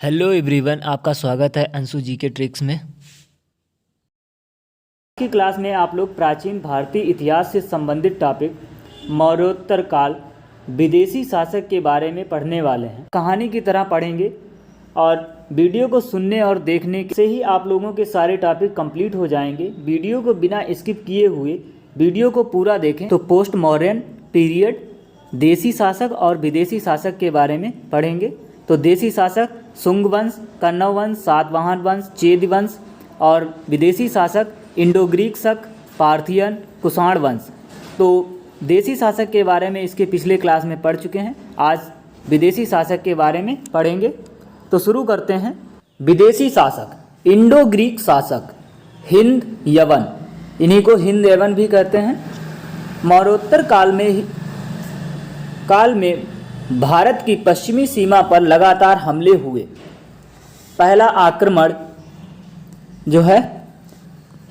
Hello everyone, आपका स्वागत है अंशु जी के ट्रिक्स में। की क्लास में आप लोग प्राचीन भारतीय इतिहास से संबंधित टॉपिक मौर्योत्तर काल विदेशी शासक के बारे में पढ़ने वाले हैं। कहानी की तरह पढ़ेंगे और वीडियो को सुनने और देखने से ही आप लोगों के सारे टॉपिक कंप्लीट हो जाएंगे। वीडियो को बिना स्किप किए हुए वीडियो को पूरा देखें तो पोस्ट मॉडर्न पीरियड, देसी शासक और विदेशी शासक के बारे में पढ़ेंगे। तो देसी शासक शुंग वंश, कण्व वंश, सातवाहन वंश, चेद वंश और विदेशी शासक इंडो ग्रीक शक, पार्थियन, कुषाण वंश। तो देसी शासक के बारे में इसके पिछले क्लास में पढ़ चुके हैं। आज विदेशी शासक के बारे में पढ़ेंगे। तो शुरू करते हैं। विदेशी शासक, इंडो ग्रीक शासक, हिंद यवन, इन्हीं को हिंद यवन भी कहते हैं। मौर्योत्तर काल में भारत की पश्चिमी सीमा पर लगातार हमले हुए। पहला आक्रमण जो है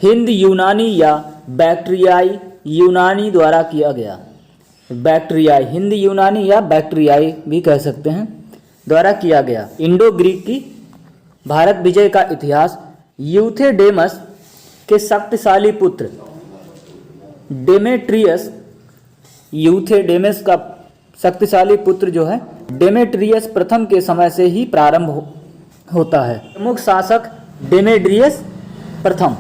हिंद यूनानी या बैक्ट्रियाई यूनानी द्वारा किया गया। बैक्ट्रियाई, हिंद यूनानी या बैक्ट्रियाई भी कह सकते हैं, द्वारा किया गया। इंडो ग्रीक की भारत विजय का इतिहास। यूथेडेमस के शक्तिशाली पुत्र डेमेट्रियस, यूथेडेमस का शक्तिशाली पुत्र जो है डेमेट्रियस प्रथम के समय से ही प्रारंभ होता है। प्रमुख शासक डेमेट्रियस प्रथम।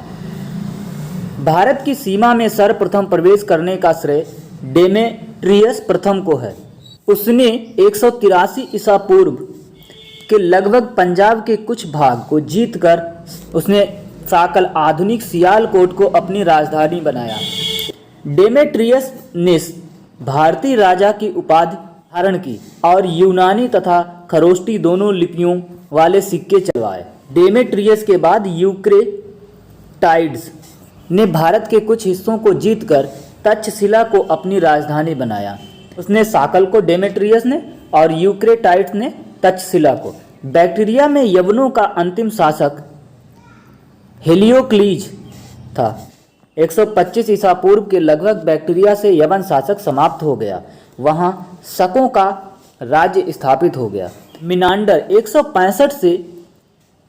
भारत की सीमा में सर्वप्रथम प्रवेश करने का श्रेय डेमेट्रियस प्रथम को है। उसने 183 ईसा पूर्व के लगभग पंजाब के कुछ भाग को जीतकर उसने साकल आधुनिक सियालकोट को अपनी राजधानी बनाया। डेमेट्रियस ने भारतीय राजा की उपाधि धारण की और यूनानी तथा खरोष्टी दोनों लिपियों वाले सिक्के चलवाए। डेमेट्रियस के बाद यूक्रेटाइड्स ने भारत के कुछ हिस्सों को जीतकर तक्षशिला को अपनी राजधानी बनाया। उसने साकल को डेमेट्रियस ने और यूक्रेटाइड्स ने तक्षशिला को। बैक्ट्रिया में यवनों का अंतिम शासक हेलियोक्लीज था। 125 ईसा पूर्व के लगभग बैक्ट्रिया से यवन शासक समाप्त हो गया। वहां शकों का राज्य स्थापित हो गया। मिनांडर 165 से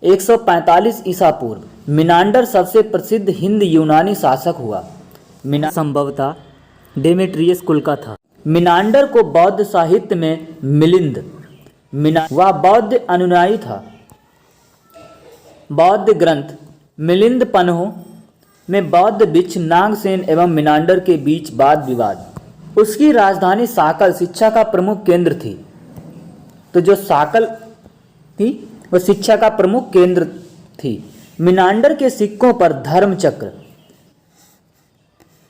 145 ईसा पूर्व। मिनांडर सबसे प्रसिद्ध हिंद यूनानी शासक हुआ। संभवतः डेमेट्रियस कुल का था। मिनांडर को बौद्ध साहित्य में मिलिंद, वह बौद्ध अनुयायी था। बौद्ध ग्रंथ मिलिंद पन्हों में बौद्ध भिक्ष नागसेन एवं मिनांडर के बीच वाद विवाद। उसकी राजधानी साकल शिक्षा का प्रमुख केंद्र थी। तो जो साकल थी वह शिक्षा का प्रमुख केंद्र थी। मिनांडर के सिक्कों पर धर्म चक्र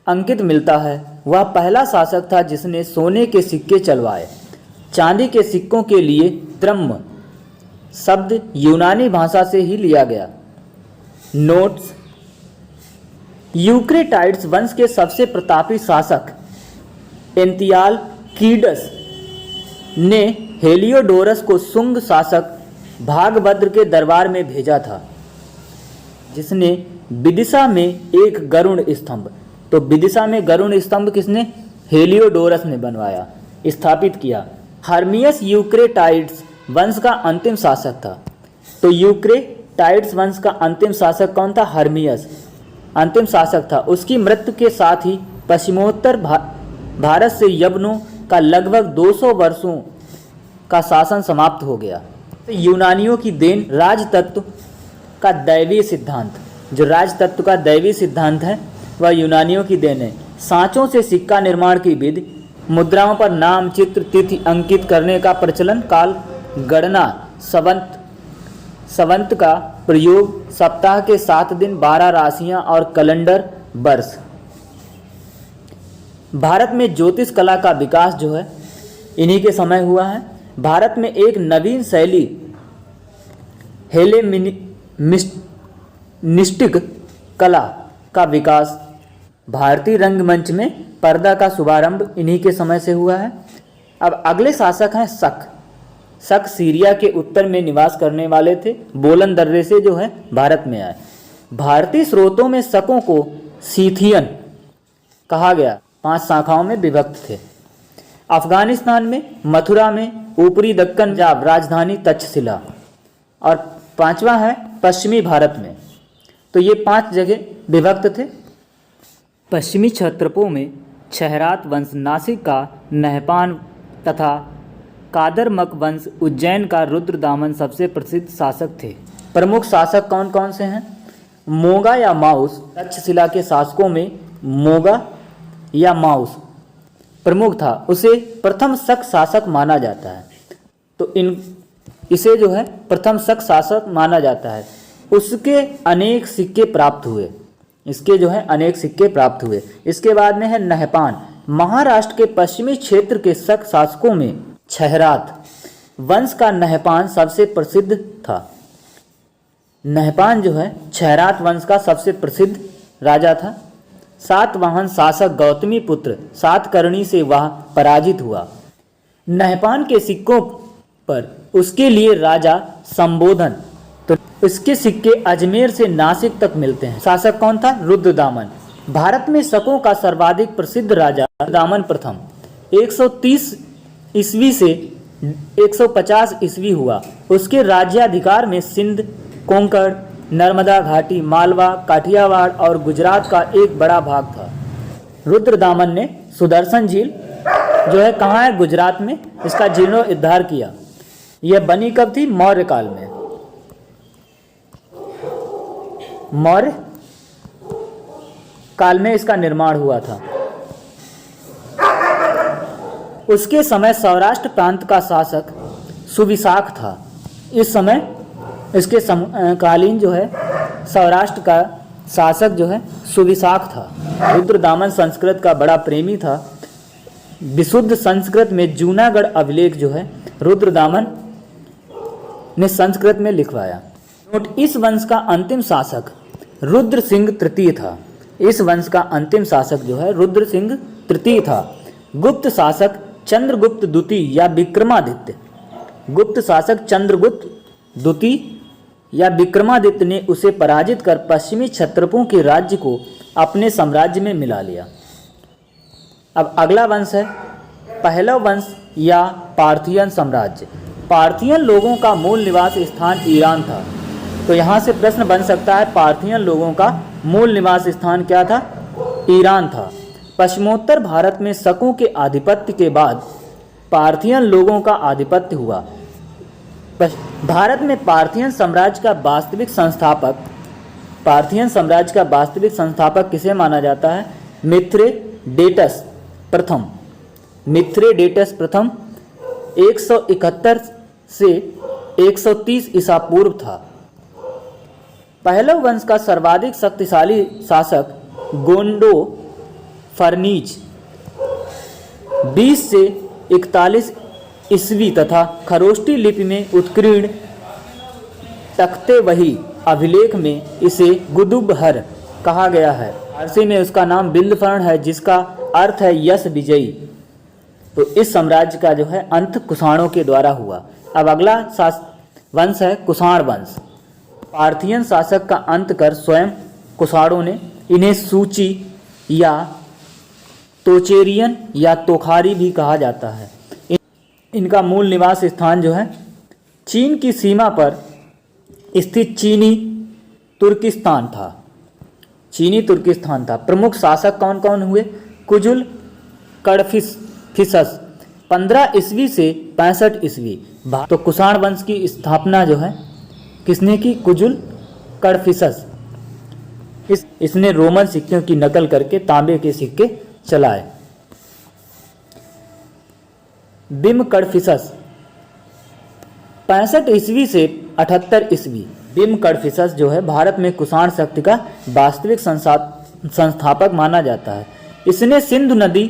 अंकित मिलता है। वह पहला शासक था जिसने सोने के सिक्के चलवाए। चांदी के सिक्कों के लिए द्रह्म शब्द यूनानी भाषा से ही लिया गया। नोट्स, यूक्रेटाइड्स वंश के सबसे प्रतापी शासक एंतियालकीडस ने हेलियोडोरस को शुंग शासक भागभद्र के दरबार में भेजा था, जिसने विदिशा में एक गरुड़ स्तंभ, तो विदिशा में गरुड़ स्तंभ किसने? हेलियोडोरस ने बनवाया, स्थापित किया। हर्मियस यूक्रेटाइड्स वंश का अंतिम शासक था। तो यूक्रेटाइड्स वंश का अंतिम शासक कौन था? हर्मियस अंतिम शासक था। उसकी मृत्यु के साथ ही पश्चिमोत्तर भारत से यवनों का लगभग 200 वर्षों का शासन समाप्त हो गया। तो यूनानियों की देन राजतत्व का दैवीय सिद्धांत, जो राजतत्व का दैवीय सिद्धांत है वह यूनानियों की देन है। सांचों से सिक्का निर्माण की विधि, मुद्राओं पर नाम, चित्र, तिथि अंकित करने का प्रचलन, काल गणना, संवत का प्रयोग, सप्ताह के 7 दिन, 12 राशियां और कैलेंडर वर्ष। भारत में ज्योतिष कला का विकास जो है इन्हीं के समय हुआ है। भारत में एक नवीन शैली हेलेनिस्टिक कला का विकास, भारतीय रंगमंच में पर्दा का शुभारंभ इन्हीं के समय से हुआ है। अब अगले शासक हैं शक। शक सीरिया के उत्तर में निवास करने वाले थे। बोलन दर्रे से जो है भारत में आए। भारतीय स्रोतों में शकों को सीथियन कहा गया। 5 शाखाओं में विभक्त थे। अफगानिस्तान में, मथुरा में, ऊपरी दक्कन, राजधानी तक्षशिला। और पांचवा है पश्चिमी भारत में। तो ये 5 जगह विभक्त थे। पश्चिमी क्षत्रपों में क्षहरात वंश नासिक का नहपान तथा कादरमक वंश उज्जैन का रुद्रदामन सबसे प्रसिद्ध शासक थे। प्रमुख शासक कौन कौन से हैं? मोगा या माउस, तक्षशिला के शासकों में मोगा या माउस प्रमुख था, उसे प्रथम शक शासक माना जाता है। तो इसे जो है प्रथम शक शासक माना जाता है। उसके अनेक सिक्के प्राप्त हुए, इसके जो है अनेक सिक्के प्राप्त हुए। इसके बाद में है नहपान। महाराष्ट्र के पश्चिमी क्षेत्र के शक शासकों में क्षहरात वंश का नहपान सबसे प्रसिद्ध था। नहपान जो है क्षहरात वंश का सबसे प्रसिद्ध राजा था। सातवाहन शासक गौतमी पुत्र सातकर्णी से वह पराजित हुआ। नहपान के सिक्कों पर उसके लिए राजा संबोधन, तो इसके सिक्के अजमेर से नासिक तक मिलते हैं। शासक कौन था? रुद्रदामन। भारत में शकों का सर्वाधिक प्रसिद्ध राजा रुद्रदामन प्रथम 130 ईस्वी से 150 ईस्वी हुआ। उसके राज्याधिकार में सिंध, कोंकण, नर्मदा घाटी, मालवा, काठियावाड़ और गुजरात का एक बड़ा भाग था। रुद्रदामन ने सुदर्शन झील जो है कहाँ है? गुजरात में। इसका जीर्णोद्धार किया। यह बनी कब थी? मौर्य काल में। मौर्य काल में इसका निर्माण हुआ था। उसके समय सौराष्ट्र प्रांत का शासक सुविशाख था। इस समय इसके कालीन जो है सौराष्ट्र का शासक जो है सुविशाख था। रुद्रदामन संस्कृत का बड़ा प्रेमी था। विशुद्ध संस्कृत में जूनागढ़ अभिलेख जो है रुद्रदामन ने संस्कृत में लिखवाया। नोट: इस वंश का अंतिम शासक रुद्र सिंह तृतीय था। इस वंश का अंतिम शासक जो है रुद्र सिंह तृतीय था। गुप्त शासक चंद्रगुप्त द्वितीय या विक्रमादित्य, गुप्त शासक चंद्रगुप्त द्वितीय या विक्रमादित्य ने उसे पराजित कर पश्चिमी क्षत्रपों के राज्य को अपने साम्राज्य में मिला लिया। अब अगला वंश है पहलव वंश या पार्थियन साम्राज्य। पार्थियन लोगों का मूल निवास स्थान ईरान था। तो यहाँ से प्रश्न बन सकता है पार्थियन लोगों का मूल निवास स्थान क्या था? ईरान था। पश्चिमोत्तर भारत में शकों के आधिपत्य के बाद पार्थियन लोगों का आधिपत्य हुआ। भारत में पार्थियन साम्राज्य का वास्तविक संस्थापक किसे माना जाता है? मिथ्रेडेटस प्रथम। मिथ्रेडेटस प्रथम 171 से 130 ईसा पूर्व था। पहलव वंश का सर्वाधिक शक्तिशाली शासक गोंडो फर्नीज 20 से 41 ईस्वी तथा खरोष्टी लिपि में उत्कीर्ण तख्ते वही अभिलेख में इसे गुदुबहर कहा गया है। फारसी में उसका नाम बिल्दफर्ण है, जिसका अर्थ है यश विजयी। तो इस साम्राज्य का जो है अंत कुषाणों के द्वारा हुआ। अब अगला वंश है कुषाण वंश। पार्थियन शासक का अंत कर स्वयं कुषाणों ने इन्हें सूची या तोचेरियन या तोखारी भी कहा जाता है। इनका मूल निवास स्थान जो है चीन की सीमा पर स्थित चीनी तुर्किस्तान था। चीनी तुर्किस्तान था। प्रमुख शासक कौन कौन हुए? कुजुल कडफिसस 15 ईस्वी से 65 ईस्वी। तो कुषाण वंश की स्थापना जो है किसने की? कुजुल कडफिसस। इसने रोमन सिक्कों की नकल करके तांबे के सिक्के चलाए। बिम कडफिसस 65 ईस्वी से 78 ईस्वी। बिम कडफिसस जो है भारत में कुषाण शक्ति का वास्तविक संस्थापक माना जाता है। इसने सिंधु नदी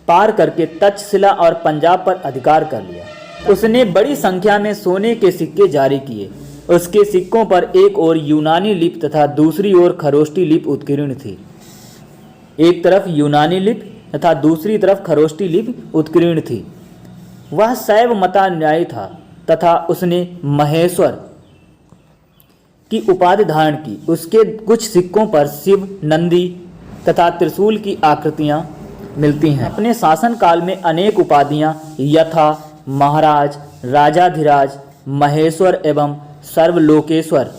पार करके तक्षशिला और पंजाब पर अधिकार कर लिया। उसने बड़ी संख्या में सोने के सिक्के जारी किए। उसके सिक्कों पर एक ओर यूनानी लिपि तथा दूसरी ओर खरोष्टी लिपि उत्कीर्ण थी। एक तरफ यूनानी लिपि तथा दूसरी तरफ खरोष्टी लिपि उत्कीर्ण थी। वह शैव मतानुयायी था तथा उसने महेश्वर की उपाधि धारण की। उसके कुछ सिक्कों पर शिव, नंदी तथा त्रिशूल की आकृतियां मिलती हैं। अपने शासन काल में अनेक उपाधियां यथा महाराज, राजाधिराज, महेश्वर एवं सर्वलोकेश्वर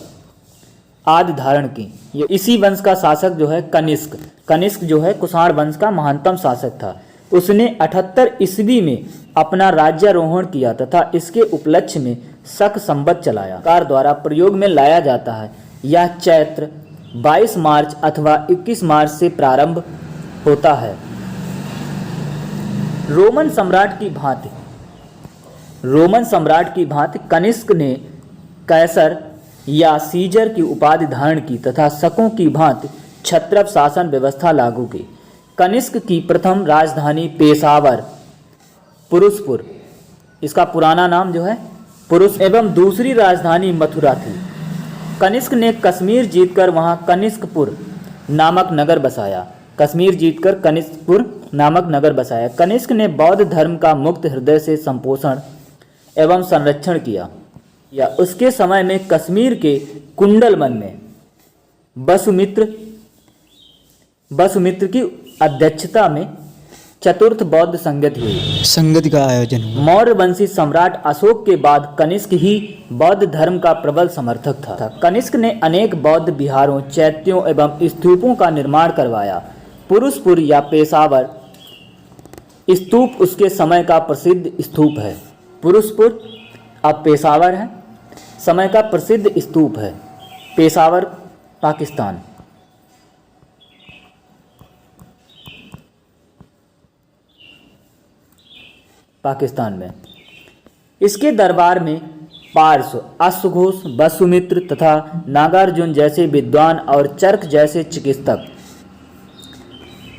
आदि धारण की। ये इसी वंश का शासक जो है कनिष्क, कनिष्क जो है कुषाण वंश का महानतम शासक था। उसने 78 ईस्वी में अपना राज्यारोहण किया तथा इसके उपलक्ष्य में शक संवत चलाया। कार द्वारा प्रयोग में लाया जाता है। यह चैत्र 22 मार्च अथवा 21 मार्च से प्रारंभ होता है। रोमन सम्राट की भांति कनिष्क ने कैसर या सीजर की उपाधि धारण की तथा शकों की भांति क्षत्रप शासन व्यवस्था लागू की। कनिष्क की प्रथम राजधानी पेशावर पुरुषपुर, इसका पुराना नाम जो है पुरुष, एवं दूसरी राजधानी मथुरा थी। कनिष्क ने कश्मीर जीतकर वहां कनिष्कपुर नामक नगर बसाया। कनिष्क ने बौद्ध धर्म का मुक्त हृदय से संपोषण एवं संरक्षण किया। या उसके समय में कश्मीर के कुंडलवन में वसुमित्र की अध्यक्षता में चतुर्थ बौद्ध संगति का आयोजन हुआ। मौर्य वंशी सम्राट अशोक के बाद कनिष्क ही बौद्ध धर्म का प्रबल समर्थक था। कनिष्क ने अनेक बौद्ध विहारों, चैत्यों एवं स्तूपों का निर्माण करवाया। पुरुषपुर या पेशावर स्तूप उसके समय का प्रसिद्ध स्तूप है। पुरुषपुर अब पेशावर है, समय का प्रसिद्ध स्तूप है। पेशावर पाकिस्तान में। इसके दरबार में पार्श्व, अश्वघोष, वसुमित्र तथा नागार्जुन जैसे विद्वान और चर्क जैसे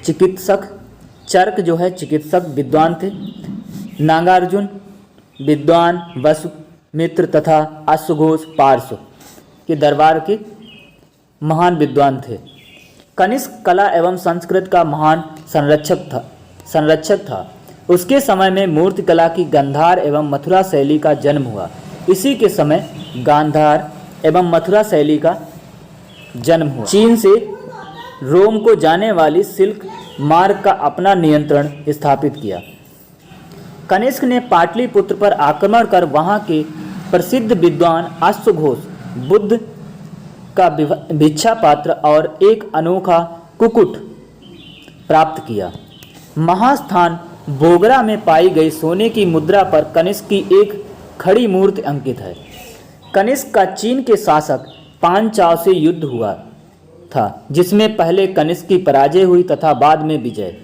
चिकित्सक चर्क जो है चिकित्सक विद्वान थे। नागार्जुन विद्वान, वसुमित्र तथा अश्वघोष पार्श्व के दरबार के महान विद्वान थे। कनिष्क कला एवं संस्कृत का महान संरक्षक था। उसके समय में मूर्तिकला की गांधार एवं मथुरा शैली का जन्म हुआ। इसी के समय गांधार एवं मथुरा शैली का जन्म हुआ। चीन से रोम को जाने वाली सिल्क मार्ग का अपना नियंत्रण स्थापित किया। कनिष्क ने पाटलिपुत्र पर आक्रमण कर वहां के प्रसिद्ध विद्वान अश्वघोष, बुद्ध का भिक्षा पात्र और एक अनोखा कुकुट प्राप्त किया। महास्थान बोगरा में पाई गई सोने की मुद्रा पर कनिष्क की एक खड़ी मूर्ति अंकित है। कनिष्क का चीन के शासक पांचाल से युद्ध हुआ था, जिसमें पहले कनिष्क की पराजय हुई तथा बाद में विजय।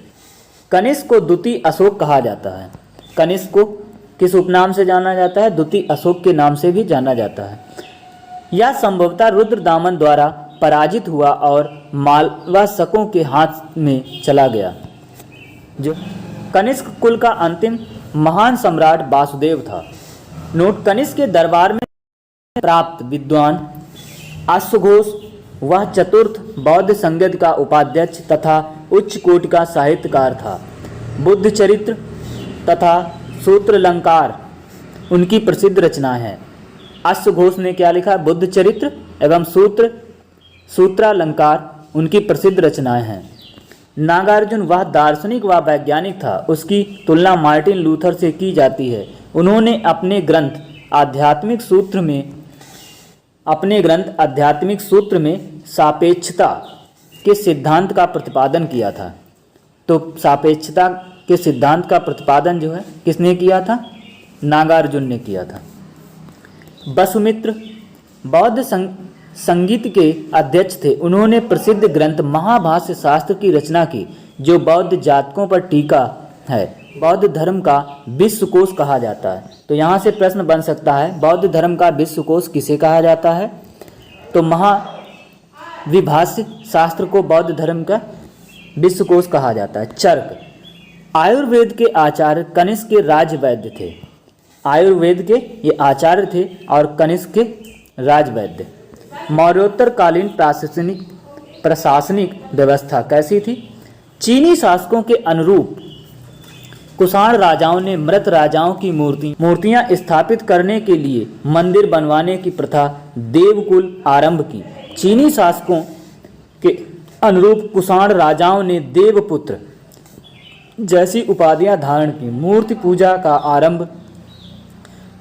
कनिष्क को द्वितीय अशोक कहा जाता है। कनिष्क को किस उपनाम से जाना जाता है? द्वितीय अशोक के नाम से भी जाना जाता है। यह संभवतः रुद्रदामन द्वारा पराजित हुआ और मालवा शकों के हाथ में चला गया। जो कनिष्क कुल का अंतिम महान सम्राट वासुदेव था। नोट: कनिष्क के दरबार में प्राप्त विद्वान अश्वघोष वह चतुर्थ बौद्ध संगत का उपाध्यक्ष तथा उच्च कोटि का साहित्यकार था। बुद्ध चरित्र तथा सूत्रालंकार उनकी प्रसिद्ध रचनाएं हैं। अश्वघोष ने क्या लिखा? बुद्ध चरित्र एवं सूत्रालंकार उनकी प्रसिद्ध रचनाएं हैं। नागार्जुन वह दार्शनिक व वैज्ञानिक था। उसकी तुलना मार्टिन लूथर से की जाती है। उन्होंने अपने ग्रंथ आध्यात्मिक सूत्र में सापेक्षता के सिद्धांत का प्रतिपादन किया था। तो सापेक्षता के सिद्धांत का प्रतिपादन जो है किसने किया था? नागार्जुन ने किया था। वसुमित्र बौद्ध संगीत के अध्यक्ष थे। उन्होंने प्रसिद्ध ग्रंथ महाभाष्य शास्त्र की रचना की, जो बौद्ध जातकों पर टीका है। बौद्ध धर्म का विश्वकोश कहा जाता है। तो यहाँ से प्रश्न बन सकता है, बौद्ध धर्म का विश्वकोश किसे कहा जाता है? तो महाविभाष्य शास्त्र को बौद्ध धर्म का विश्वकोश कहा जाता है। चर्क आयुर्वेद के आचार्य कनिष्क के राजवैद्य थे। आयुर्वेद के ये आचार्य थे और कनिष्क के राजवैद्य। मौर्योत्तर कालीन प्रशासनिक व्यवस्था कैसी थी? चीनी शासकों के अनुरूप कुषाण राजाओं ने मृत राजाओं की मूर्तियां स्थापित करने के लिए मंदिर बनवाने की प्रथा देवकुल आरंभ की। चीनी शासकों के अनुरूप कुषाण राजाओं ने देवपुत्र जैसी उपाधियां धारण की। मूर्ति पूजा का आरंभ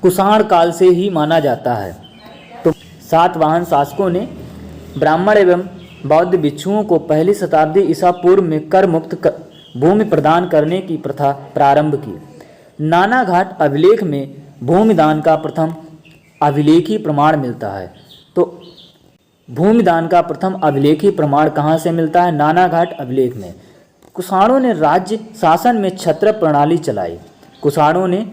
कुषाण काल से ही माना जाता है। तो सातवाहन शासकों ने ब्राह्मण एवं बौद्ध भिक्षुओं को पहली शताब्दी ईसा पूर्व में कर मुक्त भूमि प्रदान करने की प्रथा प्रारंभ की। नानाघाट अभिलेख में भूमिदान का प्रथम अभिलेखी प्रमाण मिलता है। तो भूमिदान का प्रथम अभिलेखी प्रमाण कहाँ से मिलता है? नानाघाट अभिलेख में। कुषाणों ने राज्य शासन में क्षत्रप प्रणाली चलाई। कुषाणों ने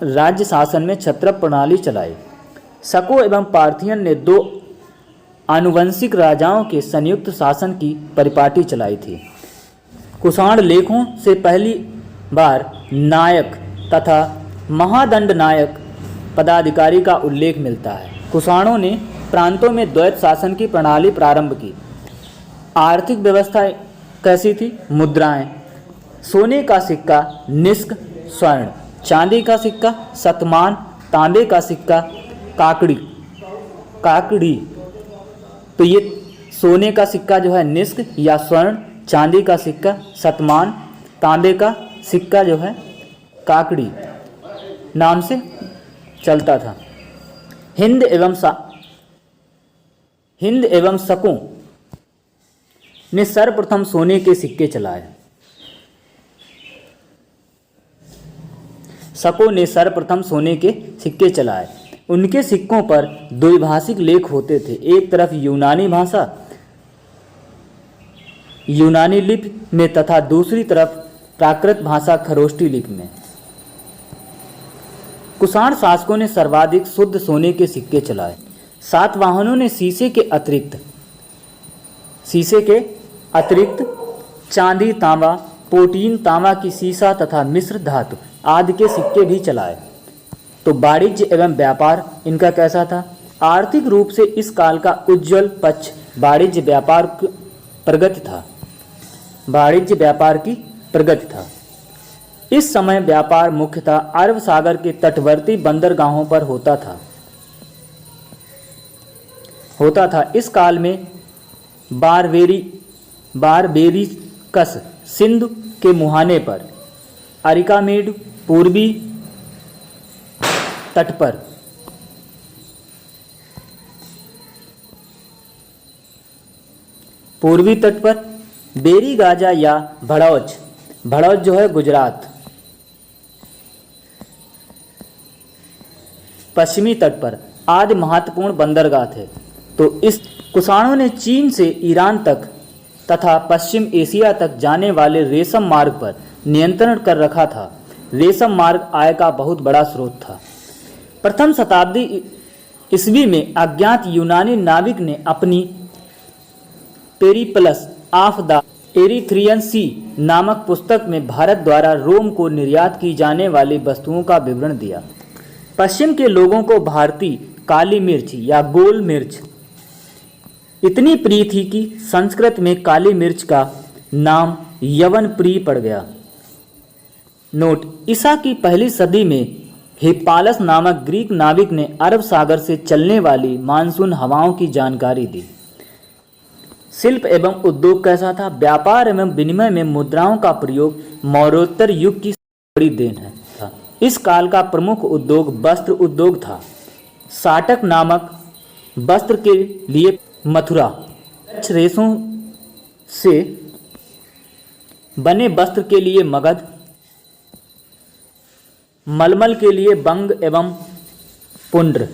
राज्य शासन में क्षत्रप प्रणाली चलाई। शको एवं पार्थियन ने दो आनुवंशिक राजाओं के संयुक्त शासन की परिपाटी चलाई थी। कुषाण लेखों से पहली बार नायक तथा महादंड नायक पदाधिकारी का उल्लेख मिलता है। कुषाणों ने प्रांतों में द्वैत शासन की प्रणाली प्रारंभ की। आर्थिक व्यवस्था कैसी थी? मुद्राएं, सोने का सिक्का निष्क स्वर्ण, चांदी का सिक्का शतमान, तांबे का सिक्का काकड़ी। तो ये सोने का सिक्का जो है निष्क या स्वर्ण, चांदी का सिक्का शतमान, तांबे का सिक्का जो है काकड़ी नाम से चलता था। हिंद एवं शकों ने सर्वप्रथम सोने के सिक्के चलाए। शकों ने सर्वप्रथम सोने के सिक्के चलाए। उनके सिक्कों पर द्विभाषिक लेख होते थे। एक तरफ यूनानी भाषा यूनानी लिपि में तथा दूसरी तरफ प्राकृत भाषा खरोष्टी लिपि में। कुषाण शासकों ने सर्वाधिक शुद्ध सोने के सिक्के चलाए। सातवाहनों ने शीशे के अतिरिक्त चांदी, तांबा, पोटीन, तांबा की सीसा तथा मिश्र धातु आदि के सिक्के भी चलाए। तो वाणिज्य एवं व्यापार इनका कैसा था? आर्थिक रूप से इस काल का उज्जवल पक्ष वाणिज्य व्यापार की प्रगति था। इस समय व्यापार मुख्यतः अरब सागर के तटवर्ती बंदरगाहों पर होता था। इस काल में बारबेरिकस सिंधु के मुहाने पर, अरिकामेड पूर्वी तट पर बेरी गाजा या भड़ौच जो है गुजरात, पश्चिमी तट पर आदि महत्वपूर्ण बंदरगाह थे। तो इस कुषाणों ने चीन से ईरान तक तथा पश्चिम एशिया तक जाने वाले रेशम मार्ग पर नियंत्रण कर रखा था। रेशम मार्ग आय का बहुत बड़ा स्रोत था। प्रथम शताब्दी ईस्वी में अज्ञात यूनानी नाविक ने अपनी पेरिप्लस ऑफ द एरिथ्रियन सी नामक पुस्तक में भारत द्वारा रोम को निर्यात की जाने वाली वस्तुओं का विवरण दिया। पश्चिम के लोगों को भारतीय काली मिर्च या गोल मिर्च इतनी प्रिय थी कि संस्कृत में काली मिर्च का नाम यवन प्रिय पड़ गया। नोट: ईसा की पहली सदी में हिप्पालस नामक ग्रीक नाविक ने अरब सागर से चलने वाली मानसून हवाओं की जानकारी दी। शिल्प एवं उद्योग कैसा था? व्यापार एवं विनिमय में मुद्राओं का प्रयोग मौर्योत्तर युग की बड़ी देन है। इस काल का प्रमुख उद्योग वस्त्र उद्योग था। साटक नामक वस्त्र के लिए मथुरा, रेशों से बने वस्त्र के लिए मगध, मलमल के लिए बंग एवं पुंड्र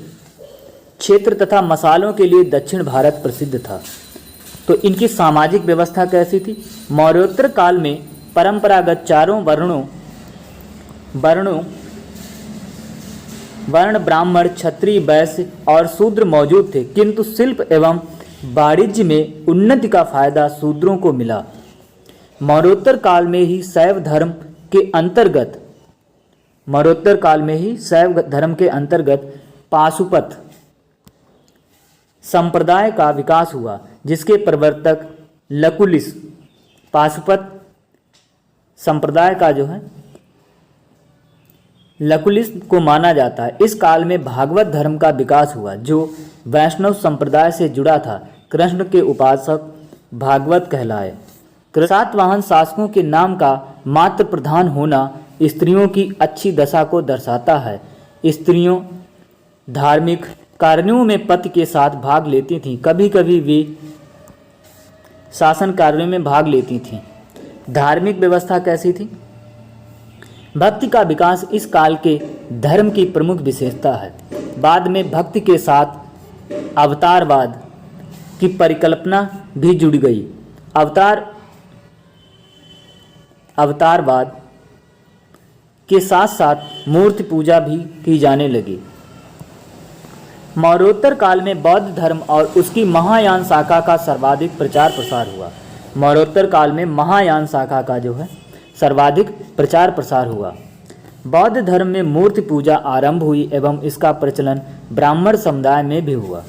क्षेत्र तथा मसालों के लिए दक्षिण भारत प्रसिद्ध था। तो इनकी सामाजिक व्यवस्था कैसी थी? मौर्योत्तर काल में परंपरागत चारों वर्ण ब्राह्मण, क्षत्रिय, वैश्य और शूद्र मौजूद थे, किंतु शिल्प एवं वाणिज्य में उन्नति का फायदा शूद्रों को मिला। मौर्योत्तर काल में ही शैव धर्म के अंतर्गत पाशुपत संप्रदाय का विकास हुआ, जिसके प्रवर्तक लकुलिस पाशुपत संप्रदाय का जो है लकुलिस को माना जाता है। इस काल में भागवत धर्म का विकास हुआ, जो वैष्णव संप्रदाय से जुड़ा था। कृष्ण के उपासक भागवत कहलाए। सातवाहन शासकों के नाम का मात्र प्रधान होना स्त्रियों की अच्छी दशा को दर्शाता है। स्त्रियों धार्मिक कार्यों में पति के साथ भाग लेती थीं। कभी कभी वे शासन कार्यों में भाग लेती थीं। धार्मिक व्यवस्था कैसी थी? भक्ति का विकास इस काल के धर्म की प्रमुख विशेषता है। बाद में भक्ति के साथ अवतारवाद की परिकल्पना भी जुड़ गई। अवतारवाद के साथ साथ मूर्ति पूजा भी की जाने लगी। मौर्योत्तर काल में बौद्ध धर्म और उसकी महायान शाखा का सर्वाधिक प्रचार प्रसार हुआ। मौर्योत्तर काल में महायान शाखा का जो है सर्वाधिक प्रचार प्रसार हुआ। बौद्ध धर्म में मूर्ति पूजा आरंभ हुई एवं इसका प्रचलन ब्राह्मण समुदाय में भी हुआ।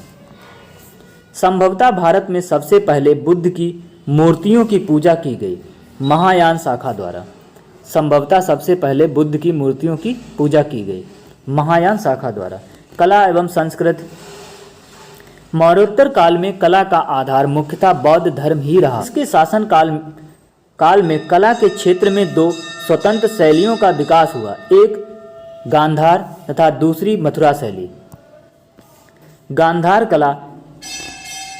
संभवतः भारत में सबसे पहले बुद्ध की मूर्तियों की पूजा की गई महायान शाखा द्वारा। संभवतः सबसे पहले बुद्ध की मूर्तियों की पूजा की गई महायान शाखा द्वारा। कला एवं संस्कृति। मौर्योत्तर काल में कला का आधार मुख्यतः बौद्ध धर्म ही रहा। इसके शासन काल में कला के क्षेत्र में दो स्वतंत्र शैलियों का विकास हुआ, एक गांधार तथा दूसरी मथुरा शैली। गांधार कला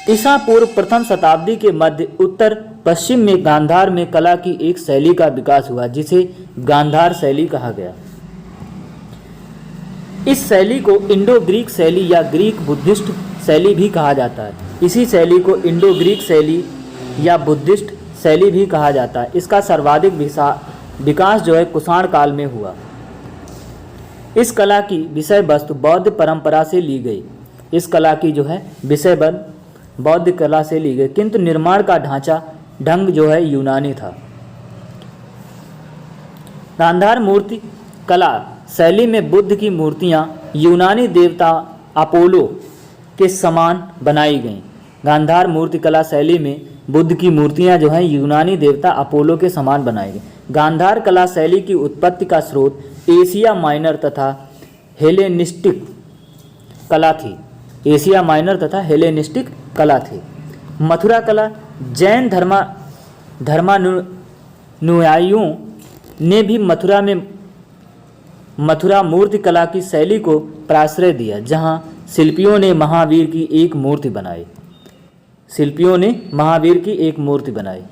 ईसा पूर्व प्रथम शताब्दी के मध्य उत्तर पश्चिम में गांधार में कला की एक शैली का विकास हुआ जिसे गांधार शैली कहा गया। इस शैली को इंडो ग्रीक शैली या ग्रीक बुद्धिस्ट शैली भी कहा जाता है। इसी शैली को इंडो ग्रीक शैली या बुद्धिस्ट शैली भी कहा जाता है। इसका सर्वाधिक विकास जो है कुषाण काल में हुआ। इस कला की विषय वस्तु बौद्ध परंपरा से ली गई। इस कला की जो है विषय बौद्ध कला से ली गई, किंतु निर्माण का ढंग जो है यूनानी था। गांधार मूर्ति कला शैली में बुद्ध की मूर्तियां यूनानी देवता अपोलो के समान बनाई गईं। गांधार मूर्ति कला शैली में बुद्ध की मूर्तियां जो हैं यूनानी देवता अपोलो के समान बनाई गई। गांधार कला शैली की उत्पत्ति का स्रोत एशिया माइनर तथा हेलेनिस्टिक कला थी। एशिया माइनर तथा हेलेनिस्टिक कला थी। मथुरा कला जैन धर्मानुयायियों ने भी मथुरा मूर्ति कला की शैली को प्राश्रय दिया, जहां शिल्पियों ने महावीर की एक मूर्ति बनाई।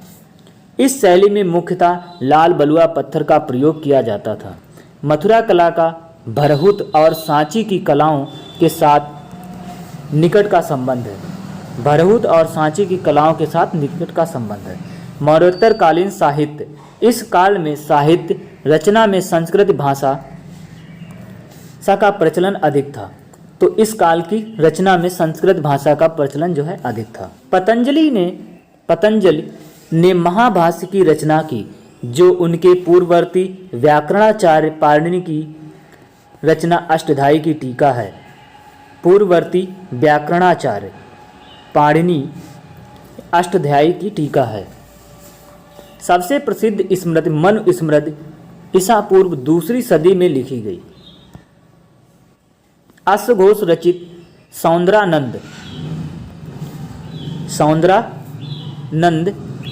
इस शैली में मुख्यतः लाल बलुआ पत्थर का प्रयोग किया जाता था। मथुरा कला का भरहुत और सांची की कलाओं के साथ निकट का संबंध है। भरहुत और सांची की कलाओं के साथ निकट का संबंध है। मौर्योत्तर कालीन साहित्य। इस काल में साहित्य रचना में संस्कृत भाषा का प्रचलन अधिक था। तो इस काल की रचना में संस्कृत भाषा का प्रचलन जो है अधिक था। पतंजलि ने महाभाष्य की रचना की, जो उनके पूर्ववर्ती व्याकरणाचार्य पाणिनि की रचना अष्टाध्यायी की टीका है। पूर्ववर्ती व्याकरणाचार्य पाणिनि अष्टाध्यायी की टीका है। सबसे प्रसिद्ध स्मृति मनुस्मृति ईसा पूर्व दूसरी सदी में लिखी गई। अश्वघोष रचित सौंदरानंद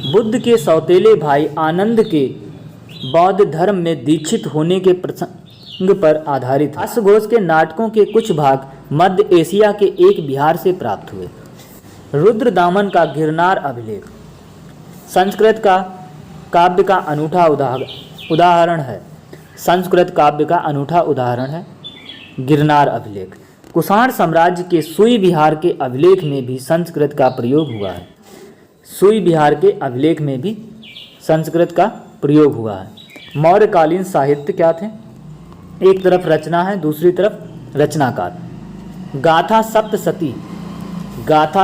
बुद्ध के सौतेले भाई आनंद के बौद्ध धर्म में दीक्षित होने के प्रसंग पर आधारित है। अश्वघोष के नाटकों के कुछ भाग मध्य एशिया के एक बिहार से प्राप्त हुए। रुद्रदामन का गिरनार अभिलेख संस्कृत का काव्य का अनूठा उदाहरण है। संस्कृत काव्य का अनूठा उदाहरण है गिरनार अभिलेख। कुषाण साम्राज्य के सुई विहार के अभिलेख में भी संस्कृत का प्रयोग हुआ है। सुई विहार के अभिलेख में भी संस्कृत का प्रयोग हुआ है। मौर्यकालीन साहित्य क्या थे? एक तरफ रचना है, दूसरी तरफ रचनाकार। गाथा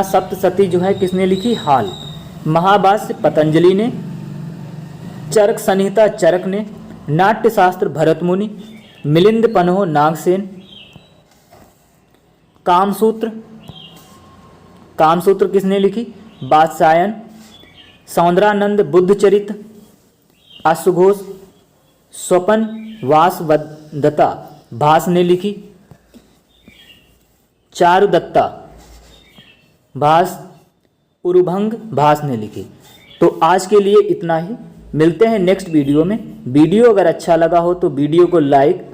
सप्तशती जो है किसने लिखी? हाल। महाभाष्य पतंजलि ने, चरक संहिता चरक ने, नाट्यशास्त्र भरत मुनि, मिलिंद पन्हो नागसेन, कामसूत्र किसने लिखी? वात्स्यायन, सौंदरानंद बुद्धचरित, अश्वघोष, स्वपन वासवदत्ता भास ने लिखी, चारुदत्ता भास, उरुभंग भास ने लिखी। तो आज के लिए इतना ही। मिलते हैं नेक्स्ट वीडियो में। वीडियो अगर अच्छा लगा हो तो वीडियो को लाइक